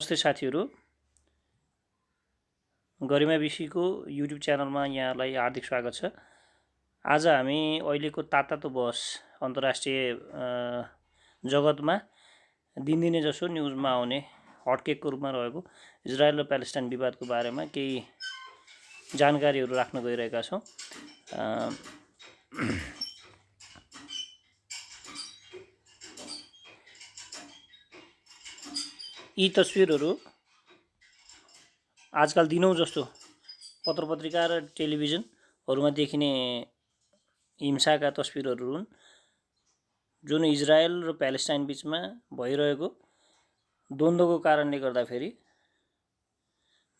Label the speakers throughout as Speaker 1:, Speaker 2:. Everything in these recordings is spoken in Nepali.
Speaker 1: नमस्ते साथीहरू, गरिमा विषीको युट्युब च्यानलमा यहाँलाई हार्दिक स्वागत छ। आज हामी अहिलेको तातो बहस अन्तर्राष्ट्रिय जगतमा दिनदिनै जसो न्युजमा आउने हटकेकको रूपमा रहेको इजरायल र प्यालेस्टाइन विवादको बारेमा केही जानकारीहरू राख्न गइरहेका छौँ। यी तस्विरहरू आजकल दिनौँ जस्तो पत्र पत्रिका र टेलिभिजनहरूमा देखिने हिंसाका तस्विरहरू हुन्, जुन इजरायल र प्यालेस्टाइन बिचमा भइरहेको द्वन्द्वको कारणले गर्दाखेरि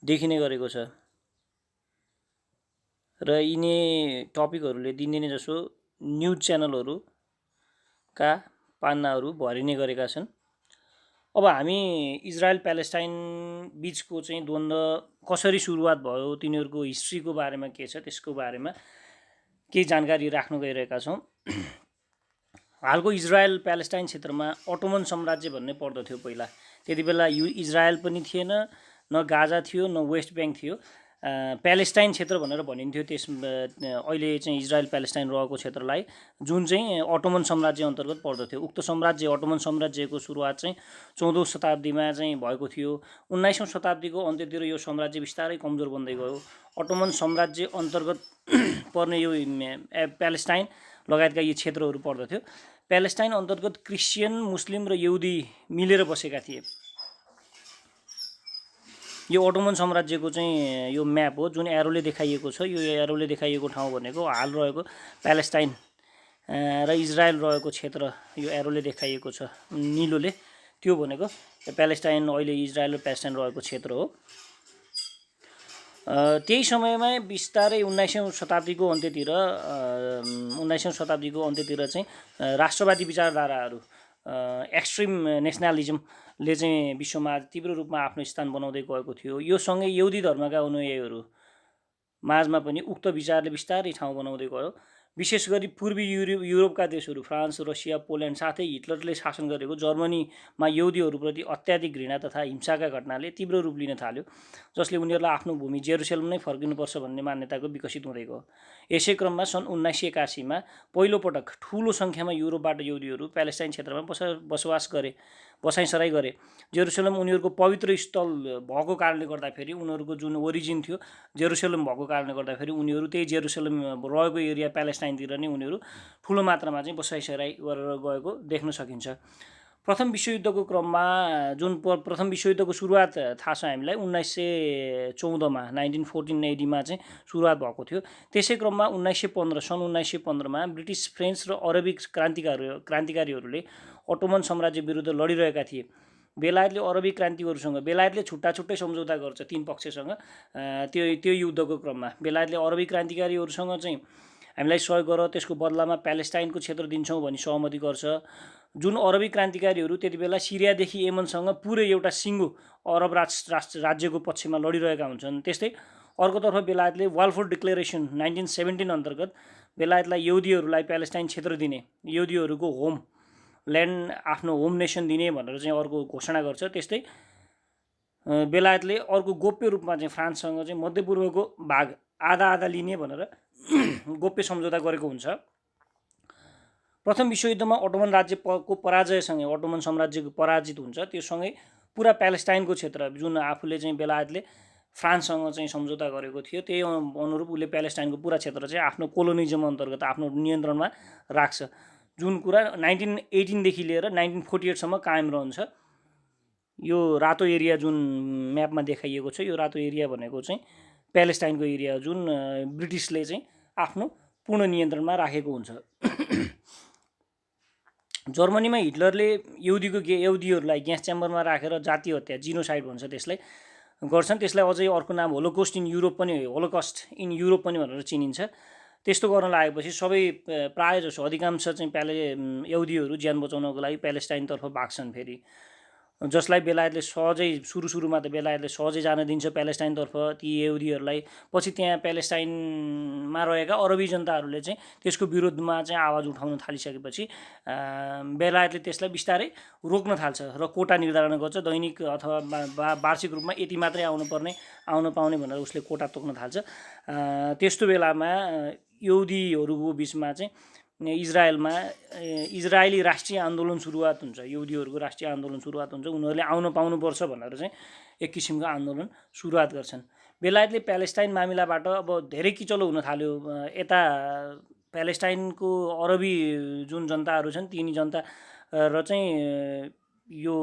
Speaker 1: देखिने गरेको छ र यिनी टपिकहरूले दिनदिनै जसो न्युज च्यानलहरूका पान्नाहरू भरिने गरेका छन्। अब हामी इजरायल प्यालेस्टाइन बिचको चाहिँ द्वन्द्व कसरी सुरुवात भयो, तिनीहरूको हिस्ट्रीको बारेमा के छ त्यसको बारेमा केही जानकारी राख्न गइरहेका छौँ। हालको इजरायल प्यालेस्टाइन क्षेत्रमा अटोमन साम्राज्य भन्ने पर्दथ्यो पहिला। त्यति बेला इजरायल पनि थिएन, न गाजा थियो, न वेस्ट ब्याङ्क थियो। प्यालेस्टाइन क्षेत्र भनेर भनिन्थ्यो त्यस अहिले चाहिँ इजरायल प्यालेस्टाइन रहेको क्षेत्रलाई, जुन चाहिँ अटोमन साम्राज्य अन्तर्गत पर्दथ्यो। उक्त साम्राज्य अटोमन साम्राज्यको सुरुवात चाहिँ 14औं शताब्दीमा चाहिँ भएको थियो। 19औं शताब्दीको अन्त्यतिर यो साम्राज्य बिस्तारै कमजोर बन्दै गयो। अटोमन साम्राज्य अन्तर्गत पर्ने यो प्यालेस्टाइन लगायतका यी क्षेत्रहरू पर्दथ्यो। प्यालेस्टाइन अन्तर्गत क्रिस्चियन, मुस्लिम र यहुदी मिलेर बसेका थिए। यो अटोमन साम्राज्यको चाहिँ यो म्याप हो, जुन एरोले देखाइएको छ। यो एरोले देखाइएको ठाउँ भनेको हाल रहेको प्यालेस्टाइन र इजरायल रहेको क्षेत्र, यो एरोले देखाइएको छ निलोले, त्यो भनेको प्यालेस्टाइन, अहिले इजरायल र प्यालेस्टाइन रहेको क्षेत्र हो। त्यही समयमा बिस्तारै 19औं शताब्दीको अन्त्यतिर चाहिँ राष्ट्रवादी विचारधाराहरू, एक्सट्रिम नेसनलिजमले चाहिँ विश्वमा तीव्र रूपमा आफ्नो स्थान बनाउँदै गएको थियो। यो सँगै यहुदी धर्मका अनुयायीहरू माझमा पनि उक्त विचारले बिस्तारै ठाउँ बनाउँदै गयो। विशेष गरी पूर्वी युरोपका देशहरू, फ्रान्स, रसिया, पोल्यान्ड, साथै हिटलरले शासन गरेको जर्मनीमा यहुदीहरूप्रति अत्याधिक घृणा तथा हिंसाका घटनाले तीव्र रूप लिन थाल्यो, जसले उनीहरूलाई आफ्नो भूमि जेरुसलेम नै फर्किनुपर्छ भन्ने मान्यताको विकसित हुँदै गयो। यसै क्रममा सन् 1981मा पहिलोपटक ठुलो सङ्ख्यामा युरोपबाट यहुदीहरू प्यालेस्टाइन क्षेत्रमा बसाइसराई गरे। जेरुसलेम उनीहरूको पवित्र स्थल भएको कारणले गर्दाखेरि, उनीहरूको जुन ओरिजिन थियो जेरुसलेम भएको कारणले गर्दाखेरि, उनीहरू त्यही जेरुसलेम रहेको एरिया प्यालेस्टाइनतिर नै उनीहरू ठुलो मात्रामा चाहिँ बसाइसराई गरेर गएको देख्न सकिन्छ। प्रथम विश्वयुद्धको क्रममा, जुन प्रथम विश्वयुद्धको सुरुवात थाहा छ हामीलाई 1914मा 1914 AD-मा चाहिँ सुरुवात भएको थियो। त्यसै क्रममा सन् 1915मा ब्रिटिस, फ्रेन्च र अरबी क्रान्तिकारीहरूले अटोमन साम्राज्य विरुद्ध लडिरहेका थिए। बेलायतले अरबी क्रान्तिहरूसँग, बेलायतले छुट्टा छुट्टै सम्झौता गर्छ तीन पक्षसँग। त्यो युद्धको क्रममा बेलायतले अरबी क्रान्तिकारीहरूसँग चाहिँ हामीलाई सहयोग गर, त्यसको बदलामा प्यालेस्टाइनको क्षेत्र दिन्छौँ भनी सहमति गर्छ। जुन अरबी क्रान्तिकारीहरू त्यति बेला सिरियादेखि यमनसँग पुरै एउटा सिङ्गो अरब राज्यको पक्षमा लडिरहेका हुन्छन्। त्यस्तै अर्कोतर्फ बेलायतले वालफोर डिक्लेरेसन 1917 अन्तर्गत बेलायतलाई यहुदीहरूलाई प्यालेस्टाइन क्षेत्र दिने, यहुदीहरूको होम ल्यान्ड, आफ्नो होम नेसन दिने भनेर चाहिँ अर्को घोषणा गर्छ। त्यस्तै बेलायतले अर्को गोप्य रूपमा चाहिँ फ्रान्ससँग चाहिँ मध्यपूर्वको भाग आधा आधा लिने भनेर गोप्य सम्झौता गरेको हुन्छ। प्रथम विश्वयुद्धमा अटोमन राज्यको पराजयसँगै अटोमन साम्राज्यको पराजित हुन्छ। त्योसँगै पुरा प्यालेस्टाइनको क्षेत्र, जुन आफूले चाहिँ बेलायतले फ्रान्ससँग चाहिँ सम्झौता गरेको थियो, त्यही अनुरूप उसले प्यालेस्टाइनको पुरा क्षेत्र चाहिँ आफ्नो कोलोनिजम अन्तर्गत आफ्नो नियन्त्रणमा राख्छ। जुन कुरा 1918देखि लिएर 1948सम्म कायम रहन्छ। यो रातो एरिया जुन म्यापमा देखाइएको छ, यो रातो एरिया भनेको चाहिँ प्यालेस्टाइनको एरिया, जुन ब्रिटिसले चाहिँ आफ्नो पूर्ण नियन्त्रणमा राखेको हुन्छ। जर्मनीमा हिटलरले यहुदीहरूलाई ग्यास च्याम्बरमा राखेर जातीय हत्या, जिनोसाइड भन्छ त्यसलाई, गर्छन्। त्यसलाई अझै अर्को नाम होलोकोस्ट इन युरोप पनि, होलोकस्ट इन युरोप पनि भनेर चिनिन्छ। त्यस्तो गर्न लागेपछि सबै प्राय जसो अधिकांश चाहिँ यहुदीहरू ज्यान बचाउनको लागि प्यालेस्टाइनतर्फ भाग्छन्। फेरि जसलाई बेलायतले सहजै सुरुमा त बेलायतले सहजै जान दिन्छ प्यालेस्टाइनतर्फ ती यहुदीहरूलाई। पछि त्यहाँ प्यालेस्टाइनमा रहेका अरबी जनताहरूले चाहिँ त्यसको विरोधमा चाहिँ आवाज उठाउन थालिसकेपछि बेलायतले त्यसलाई बिस्तारै रोक्न थाल्छ र कोटा निर्धारण गर्छ। दैनिक अथवा वार्षिक रूपमा यति मात्रै आउन पाउने भनेर उसले कोटा तोक्न थाल्छ। त्यस्तो बेलामा यहुदीहरूको बिचमा चाहिँ इजरायली राष्ट्रिय आन्दोलन सुरुवात हुन्छ। यहुदीहरूको राष्ट्रिय आन्दोलन सुरुवात हुन्छ। उनीहरूले आउन पाउनुपर्छ भनेर चाहिँ एक किसिमको आन्दोलन सुरुवात गर्छन्। बेलायतले प्यालेस्टाइन मामिलाबाट अब धेरै किचलो हुन थाल्यो। यता प्यालेस्टाइनको अरबी जुन जनताहरू छन् तिनी जनता र चाहिँ यो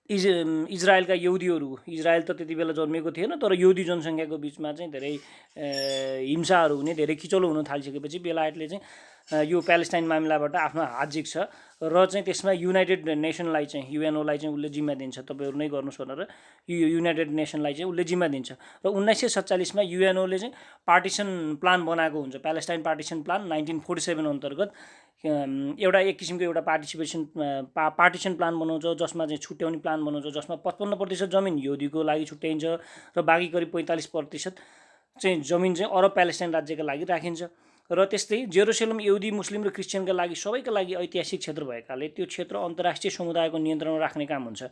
Speaker 1: इजरायलका यहुदीहरू, इजरायल त त्यति बेला जन्मेको थिएन तर यहुदी जनसङ्ख्याको बिचमा चाहिँ धेरै हिंसाहरू हुने, धेरै किचलो हुन थालिसकेपछि बेलायतले चाहिँ यो प्यालेस्टाइन मामिलाबाट आफ्नो हात झिक्छ र चाहिँ त्यसमा युनाइटेड नेसनलाई चाहिँ युएनओलाई चाहिँ उसले जिम्मा दिन्छ। तपाईँहरू नै गर्नुहोस् भनेर यो युनाइटेड नेसनलाई चाहिँ उसले जिम्मा दिन्छ र 1947 मा युएनओले चाहिँ पार्टिसन प्लान बनाएको हुन्छ। प्यालेस्टाइन पार्टिसन प्लान 1947 अन्तर्गत एउटा एक किसिमको एउटा पार्टिसन प्लान बनाउँछ जसमा चाहिँ छुट्याउने प्लान बनाउँछ, जसमा 55% जमिन यहुदीको लागि छुट्याइन्छ र बाँकी करिब 45% चाहिँ जमिन चाहिँ अरब प्यालेस्टाइन राज्यका लागि राखिन्छ। र त्यस्तै जेरुसलेम यहुदी, मुस्लिम र क्रिस्चियनका लागि सबैका लागि ऐतिहासिक क्षेत्र भएकाले त्यो क्षेत्र अन्तर्राष्ट्रिय समुदायको नियन्त्रणमा राख्ने काम हुन्छ,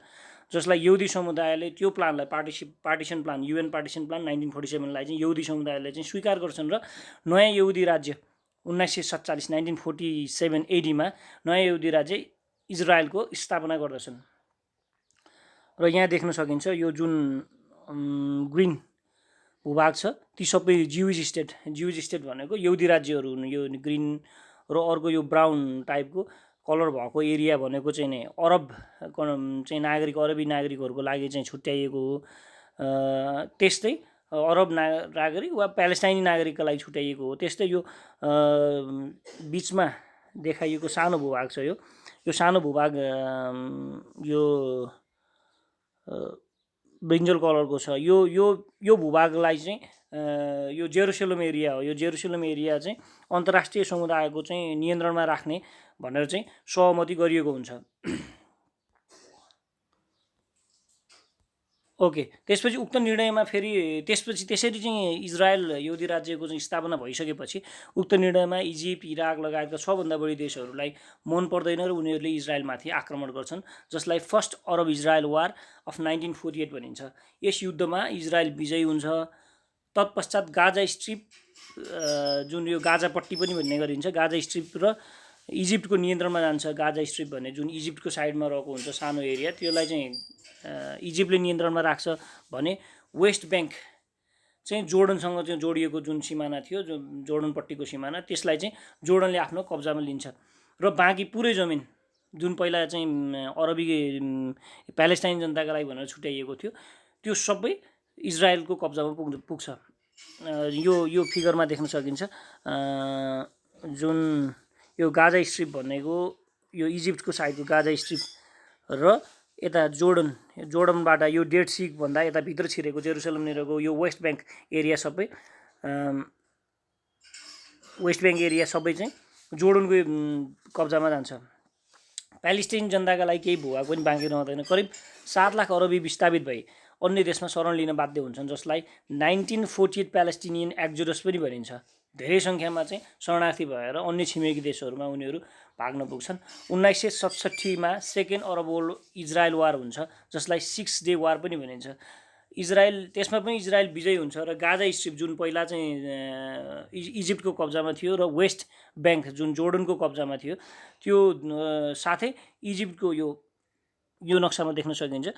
Speaker 1: जसलाई यहुदी समुदायले त्यो प्लानलाई partition plan UN partition plan 1947लाई चाहिँ यहुदी समुदायले चाहिँ स्वीकार गर्छन् र नयाँ यहुदी राज्य 1947 AD मा नयाँ यहुदी राज्य इजरायलको स्थापना गर्दछन्। र यहाँ देख्न सकिन्छ यो जुन ग्रिन भूभाग छ ती सबै ज्युइस स्टेट भनेको यहुदी राज्यहरू हुन्। यो ग्रिन र अर्को यो ब्राउन टाइपको कलर भएको एरिया भनेको चाहिँ नै अरब चाहिँ अरबी नागरिकहरूको लागि चाहिँ छुट्याइएको हो। त्यस्तै अरब नागरिक वा प्यालेस्टाइनी नागरिकका लागि छुट्याइएको हो। त्यस्तै यो बिचमा देखाइएको सानो भूभाग छ। यो सानो भूभाग यो ब्रिन्जल कलरको छ। यो भूभागलाई चाहिँ यो जेरुसलेम एरिया हो। यो जेरुसलेम एरिया चाहिँ अन्तर्राष्ट्रिय समुदायको चाहिँ नियन्त्रणमा राख्ने भनेर चाहिँ सहमति गरिएको हुन्छ। ओके, त्यसपछि उक्त निर्णयमा फेरि त्यसरी चाहिँ इजरायल यहुदी राज्यको चाहिँ स्थापना भइसकेपछि उक्त निर्णयमा इजिप्ट, इराक लगायतका सबभन्दा बढी देशहरूलाई मन पर्दैन र उनीहरूले इजरायलमाथि आक्रमण गर्छन्, जसलाई first Arab Israel war of 1948 भनिन्छ। यस युद्धमा इजरायल विजयी हुन्छ। तत्पश्चात गाजा स्ट्रिप जुन यो गाजा पट्टी पनि भन्ने गरिन्छ, गाजा स्ट्रिप र इजिप्टको नियन्त्रणमा जान्छ। गाजा स्ट्रिप भन्ने जुन इजिप्टको साइडमा रहेको हुन्छ सानो एरिया, त्यसलाई चाहिँ इजिप्टले नियन्त्रणमा राख्छ भने वेस्ट ब्याङ्क चाहिँ जोर्डनसँग चाहिँ जोडिएको जुन सिमाना थियो, जो जोर्डनपट्टिको सिमाना, त्यसलाई चाहिँ जोर्डनले आफ्नो कब्जामा लिन्छ र बाँकी पुरै जमिन जुन पहिला चाहिँ अरबी प्यालेस्टाइन जनताका लागि भनेर छुट्याइएको थियो त्यो सबै इजरायलको कब्जामा पुग्छ। यो फिगरमा देख्न सकिन्छ। जुन यो गाजा स्ट्रिप भनेको यो इजिप्टको साइडको गाजा स्ट्रिप र यता जोर्डनबाट यो डेड सी भन्दा यता भित्र छिरेको जेरुसलेम निरको यो वेस्ट ब्याङ्क एरिया सबै चाहिँ जोर्डनको कब्जामा जान्छ। प्यालेस्टाइन जनताका लागि केही भूभाग पनि बाँकी रहँदैन। करिब 7 लाख अरबी विस्थापित भई अन्य देशमा शरण लिन बाध्य हुन्छन्, जसलाई 1948 प्यालेस्टिनियन एक्जोडस पनि भनिन्छ। धेरै सङ्ख्यामा चाहिँ शरणार्थी भएर अन्य छिमेकी देशहरूमा उनीहरू भाग्न पुग्छन्। 1967 मा सेकेन्ड अरब इजरायल वार हुन्छ, जसलाई 6 डे वार पनि भनिन्छ। त्यसमा पनि इजरायल विजयी हुन्छ र गाजा स्ट्रिप जुन पहिला चाहिँ इजिप्टको कब्जामा थियो र वेस्ट ब्याङ्क जुन जोर्डनको कब्जामा थियो त्यो साथै इजिप्टको यो नक्सामा देख्न सकिन्छ।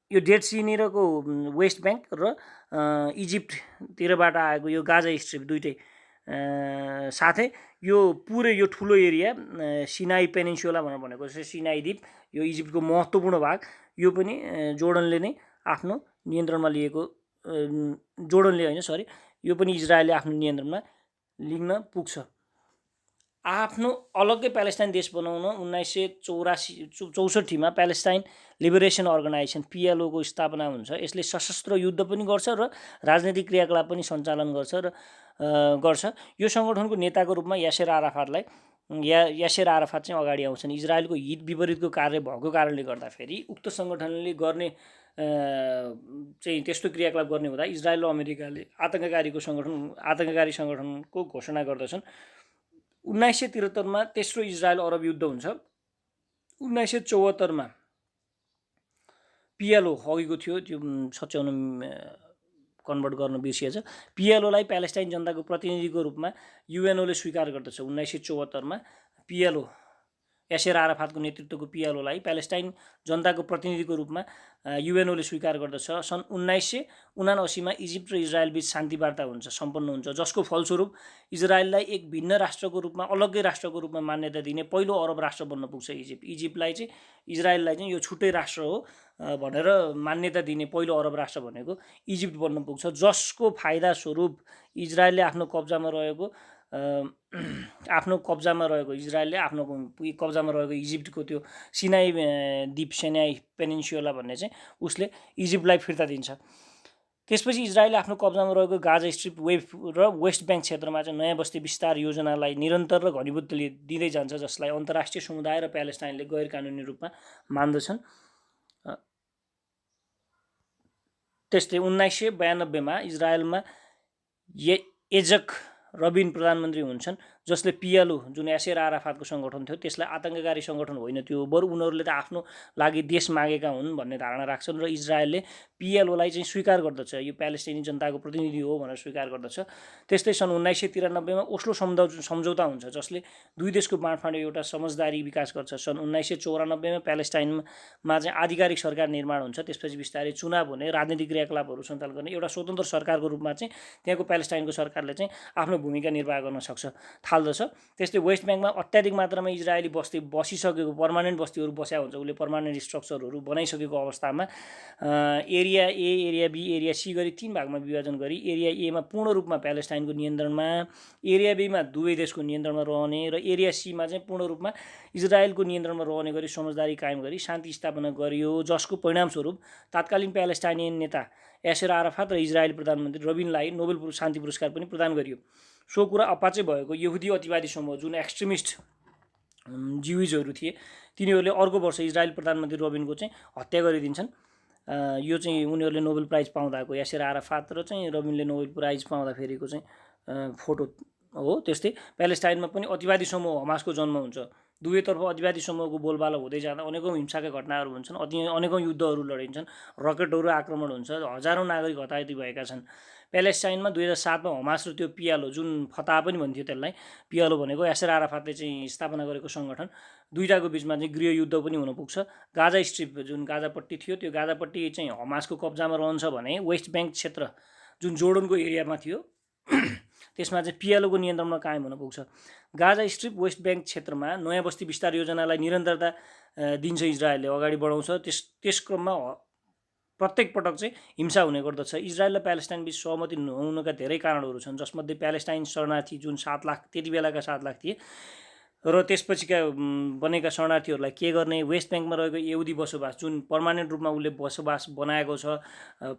Speaker 1: यो डेड सी निरको वेस्ट ब्याङ्क र इजिप्टतिरबाट आएको यो गाजा स्ट्रिप दुइटै साथै यो पुरै यो ठुलो एरिया सिनाई पेनिन्सुला भनेर भनेको छ, सिनाई द्वीप, यो इजिप्टको महत्त्वपूर्ण भाग, यो पनि जोर्डनले नै आफ्नो नियन्त्रणमा लिएको, जोर्डनले होइन सरी, यो पनि इजरायलले आफ्नो नियन्त्रणमा लिन पुग्छ। आफ्नो अलग्गै प्यालेस्टाइन देश बनाउन 1964 मा प्यालेस्टाइन लिबरेसन अर्गनाइजेसन PLO को स्थापना हुन्छ। यसले सशस्त्र युद्ध पनि गर्छ र राजनीतिक क्रियाकलाप पनि सञ्चालन गर्छ। यो सङ्गठनको नेताको रूपमा यासेर आराफातलाई यासेर आराफात चाहिँ अगाडि आउँछन्। इजरायलको हित विपरीतको कार्य भएको कारणले गर्दाखेरि उक्त सङ्गठनले गर्ने चाहिँ त्यस्तो क्रियाकलाप गर्ने हुँदा इजरायल र अमेरिकाले आतङ्ककारी सङ्गठनको घोषणा गर्दछन्। 1973 तेस्रो इजरायल अरब युद्ध हुन्छ। 1974 पिएलओ अघिको थियो, त्यो 57 कन्भर्ट गर्न बिर्सिएछ। पिएलओलाई प्यालेस्टाइन जनताको प्रतिनिधिको रूपमा युएनओले स्वीकार गर्दछ। 1974 पिएलओ यासेर आराफातको नेतृत्वको पिएलओलाई प्यालेस्टाइन जनताको प्रतिनिधिको रूपमा युएनओले स्वीकार गर्दछ। सन् 1979 इजिप्ट र इजरायल बीच शान्ति वार्ता सम्पन्न हुन्छ, जसको फलस्वरूप इजरायललाई एक भिन्न राष्ट्रको रूपमा, अलग्गै राष्ट्रको रूपमा मान्यता दिने पहिलो अरब राष्ट्र बन्न पुग्छ इजिप्टलाई चाहिँ। इजरायललाई चाहिँ यो छुट्टै राष्ट्र हो भनेर मान्यता दिने पहिलो अरब राष्ट्र भनेको इजिप्ट बन्न पुग्छ, जसको फाइदा स्वरूप इजरायलले आफ्नो कब्जामा रहेको इजरायलले आफ्नो कब्जामा रहेको इजिप्टको त्यो सिनाई द्वीप, सिनाई पेनिन्सुला भन्ने चाहिँ उसले इजिप्टलाई फिर्ता दिन्छ। त्यसपछि इजरायलले आफ्नो कब्जामा रहेको गाजा स्ट्रिप र वेस्ट ब्याङ्क क्षेत्रमा चाहिँ नयाँ बस्ती विस्तार योजनालाई निरन्तर र घनीभूत दिँदै जान्छ, जसलाई अन्तर्राष्ट्रिय समुदाय र प्यालेस्टाइनले गैर कानुनी रूपमा मान्दछन्। त्यस्तै 1992 इजरायलमा एजक रबिन प्रधानमन्त्री हुन्छन्, जसले पिएलओ जुन यासेर आराफातको सङ्गठन थियो त्यसलाई आतङ्ककारी सङ्गठन होइन, त्यो बरु उनीहरूले त आफ्नो लागि देश मागेका हुन् भन्ने धारणा राख्छन् र इजरायलले पिएलओलाई चाहिँ स्वीकार गर्दछ, यो प्यालेस्टाइनी जनताको प्रतिनिधि हो भनेर स्वीकार गर्दछ। त्यस्तै सन् 1993 ओस्लो सम्झौता हुन्छ, जसले दुई देशको बाँडफाँड एउटा समझदारी विकास गर्छ। सन् 1994 प्यालेस्टाइनमा चाहिँ आधिकारिक सरकार निर्माण हुन्छ। त्यसपछि बिस्तारै चुनाव हुने, राजनीतिक क्रियाकलापहरू सञ्चालन गर्ने एउटा स्वतन्त्र सरकारको रूपमा चाहिँ त्यहाँको प्यालेस्टाइनको सरकारले चाहिँ आफ्नो भूमिका निर्वाह गर्न थाल्दछ। त्यस्तै वेस्ट ब्याङ्कमा अत्याधिक मात्रामा इजरायली बस्ती बसिसकेको, पर्मानेन्ट बस्तीहरू बस्या हुन्छ, उसले पर्मानेन्ट स्ट्रक्चरहरू बनाइसकेको अवस्थामा area A, area B, area C गरी 3 भागमा विभाजन गरी एरिया एमा पूर्ण रूपमा प्यालेस्टाइनको नियन्त्रणमा, एरिया बीमा दुवै देशको नियन्त्रणमा रहने र एरिया सीमा चाहिँ पूर्ण रूपमा इजरायलको नियन्त्रणमा रहने गरी समझदारी कायम गरी शान्ति स्थापना गरियो, जसको परिणामस्वरूप तात्कालीन प्यालेस्टाइनियन नेता यासेर आराफात र इजरायली प्रधानमन्त्री रबिनलाई नोबेल शान्ति पुरस्कार पनि प्रदान गरियो। सो कुरा अपाचे भएको यहुदी अतिवादी समूह जुन एक्सट्रिमिस्ट ज्युइजहरू थिए, तिनीहरूले अर्को वर्ष इजरायली प्रधानमन्त्री रबिनको चाहिँ हत्या गरिदिन्छन्। यो चाहिँ उनीहरूले नोबेल प्राइज पाउँदाको, यासेर आराफात र चाहिँ रबिनले नोबेल प्राइज पाउँदाखेरिको चाहिँ फोटो हो। त्यस्तै प्यालेस्टाइनमा पनि अतिवादी समूह हमासको जन्म हुन्छ। दुवैतर्फ अतिवादी समूहको बोलबाला हुँदै जाँदा अनेकौँ हिंसाका घटनाहरू हुन्छन्, अनेकौँ युद्धहरू लडिन्छन्, रकेटहरू आक्रमण हुन्छ, हजारौँ नागरिक हताहती भएका छन्। प्यालेस्टाइनमा 2007 हमास र त्यो पिएलओ जुन फताह पनि भन्थ्यो त्यसलाई, पिएलओ भनेको यासेर आराफातले चाहिँ स्थापना गरेको सङ्गठन, दुईटाको बिचमा चाहिँ गृहयुद्ध पनि हुन पुग्छ। गाजा स्ट्रिप जुन गाजापट्टी थियो, त्यो गाजापट्टी चाहिँ हमासको कब्जामा रहन्छ भने वेस्ट ब्याङ्क क्षेत्र जुन जोर्डनको एरियामा थियो त्यसमा चाहिँ पिएलओको नियन्त्रणमा कायम हुन पुग्छ। गाजा स्ट्रिप वेस्ट ब्याङ्क क्षेत्रमा नयाँ बस्ती विस्तार योजनालाई निरन्तरता दिन्छ, इजरायलले अगाडि बढाउँछ। त्यस क्रममा प्रत्येक पटक चाहिँ हिंसा हुने गर्दछ। इजरायल र प्यालेस्टाइन बीच सहमति नहुनुका धेरै कारणहरू छन्, जसमध्ये प्यालेस्टाइन शरणार्थी जुन 7 लाख, त्यति बेलाका 7 लाख थिए र त्यसपछिका बनेका शरणार्थीहरूलाई के गर्ने, वेस्ट ब्याङ्कमा रहेको यहुदी बसोबास जुन पर्मानेन्ट रूपमा उसले बसोबास बनाएको छ,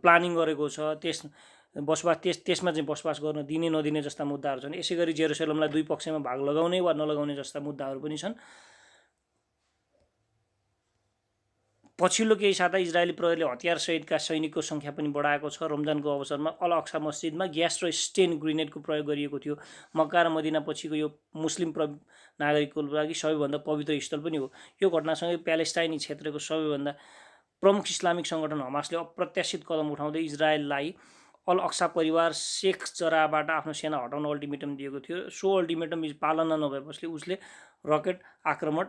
Speaker 1: प्लानिङ गरेको छ, त्यसमा चाहिँ बसोबास गर्न दिने नदिने जस्ता मुद्दाहरू छन्। यसै गरी जेरुसलेमलाई दुई पक्षमा भाग लगाउने वा नलगाउने जस्ता मुद्दाहरू पनि छन्। पछिल्लो केही साता इजरायली प्रहरीले हतियार सहितका सैनिकको सङ्ख्या पनि बढाएको छ। रमजानको अवसरमा अल अक्सा मस्जिदमा ग्यास र स्टेन ग्रेनेडको प्रयोग गरिएको थियो। मक्का र मदिना पछिको यो मुस्लिम नागरिकको लागि सबैभन्दा पवित्र स्थल पनि हो। यो घटनासँगै प्यालेस्टाइनी क्षेत्रको सबैभन्दा प्रमुख इस्लामिक सङ्गठन हमासले अप्रत्याशित कदम उठाउँदै इजरायललाई अल अक्सा परिवार शेख जराबाट आफ्नो सेना हटाउन अल्टिमेटम दिएको थियो। सो अल्टिमेटम पालना नभएपछि उसले रकेट आक्रमण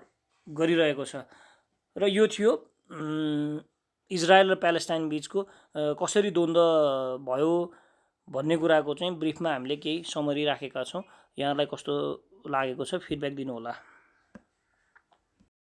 Speaker 1: गरिरहेको छ। र यो थियो इजरायल र प्यालेस्टाइन बीचको कसरी द्वन्द्व भयो भन्ने कुराको चाहिँ ब्रिफमा हामीले केही समरी राखेका छौँ। यहाँलाई कस्तो लागेको छ फिडब्याक दिनुहोला।